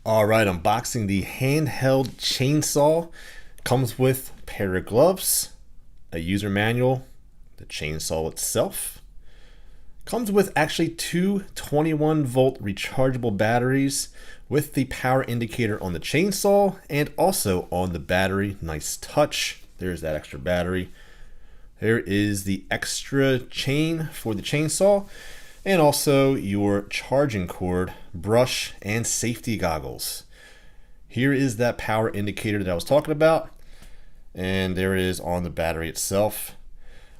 All right, unboxing the handheld chainsaw. Comes with a pair of gloves, a user manual, the chainsaw itself. Comes with actually two 21-volt rechargeable batteries with the power indicator on the chainsaw and also on the battery. Nice touch. There's that extra battery. There is the extra chain for the chainsaw and also your charging cord, brush, and safety goggles. Here is that power indicator that I was talking about, and there it is on the battery itself.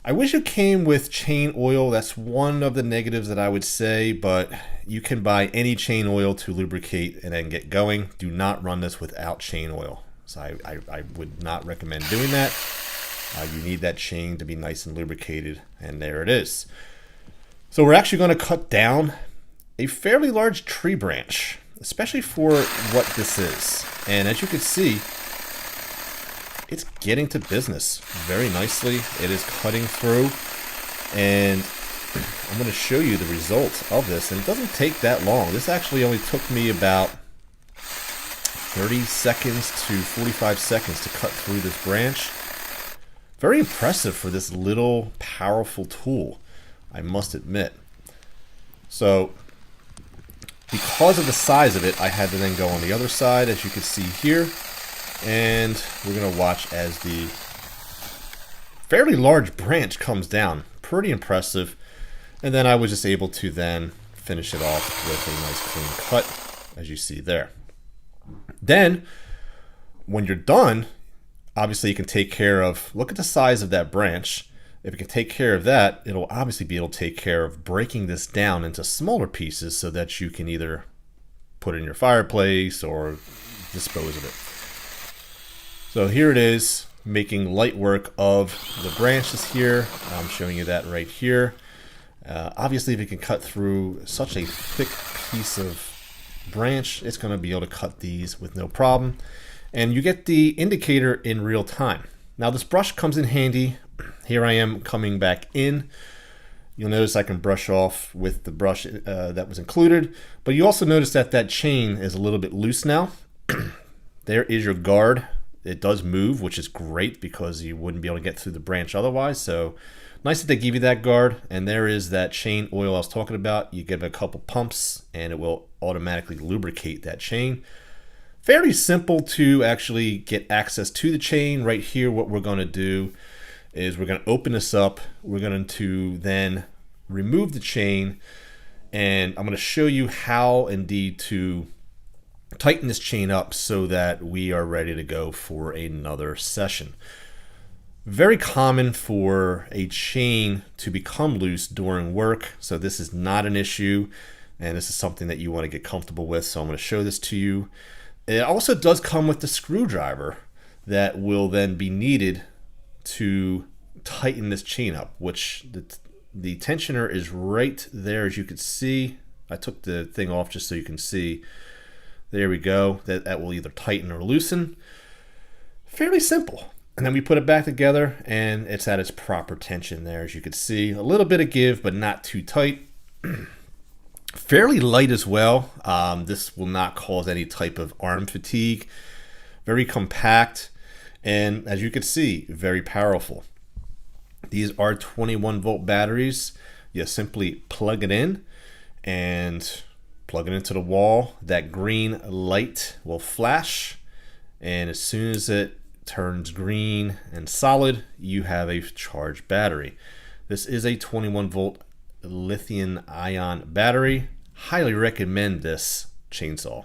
I wish it came with chain oil. That's one of the negatives that I would say, but you can buy any chain oil to lubricate and then get going. Do not run this without chain oil. So I would not recommend doing that. You need that chain to be nice and lubricated, and there it is. So we're actually going to cut down a fairly large tree branch, especially for what this is. And as you can see, it's getting to business very nicely. It is cutting through, and I'm going to show you the results of this. And it doesn't take that long. This actually only took me about 30 seconds to 45 seconds to cut through this branch. Very impressive for this little powerful tool, I must admit. So because of the size of it, I had to then go on the other side, as you can see here, and we're going to watch as the fairly large branch comes down. Pretty impressive. And then I was just able to then finish it off with a nice clean cut, as you see there. Then when you're done, obviously you can take care of, look at the size of that branch. If it can take care of that, it'll obviously be able to take care of breaking this down into smaller pieces so that you can either put it in your fireplace or dispose of it. So here it is, making light work of the branches here. I'm showing you that right here. Obviously, if you can cut through such a thick piece of branch, it's going to be able to cut these with no problem. And you get the indicator in real time. Now this brush comes in handy. Here I am coming back in. You'll notice I can brush off with the brush that was included, but you also notice that that chain is a little bit loose now. There is your guard. It does move, which is great because you wouldn't be able to get through the branch otherwise. So nice that they give you that guard. And there is that chain oil I was talking about. You give it a couple pumps and it will automatically lubricate that chain. Fairly simple to actually get access to the chain. Right here, what we're going to do is we're going to open this up. We're going to then remove the chain, and I'm going to show you how indeed to tighten this chain up so that we are ready to go for another session. Very common for a chain to become loose during work, so this is not an issue, and this is something that you want to get comfortable with, so I'm going to show this to you. It also does come with the screwdriver that will then be needed to tighten this chain up, which the tensioner is right there, as you can see. I took the thing off just so you can see. There we go. That will either tighten or loosen. Fairly simple. And then we put it back together and it's at its proper tension there, as you can see. A little bit of give, but not too tight. Fairly light as well. This will not cause any type of arm fatigue. Very compact, and as you can see, very powerful. These are 21-volt batteries. You simply plug it in and plug it into the wall. That green light will flash, and as soon as it turns green and solid, you have a charged battery. This is a 21-volt lithium-ion battery. Highly recommend this chainsaw.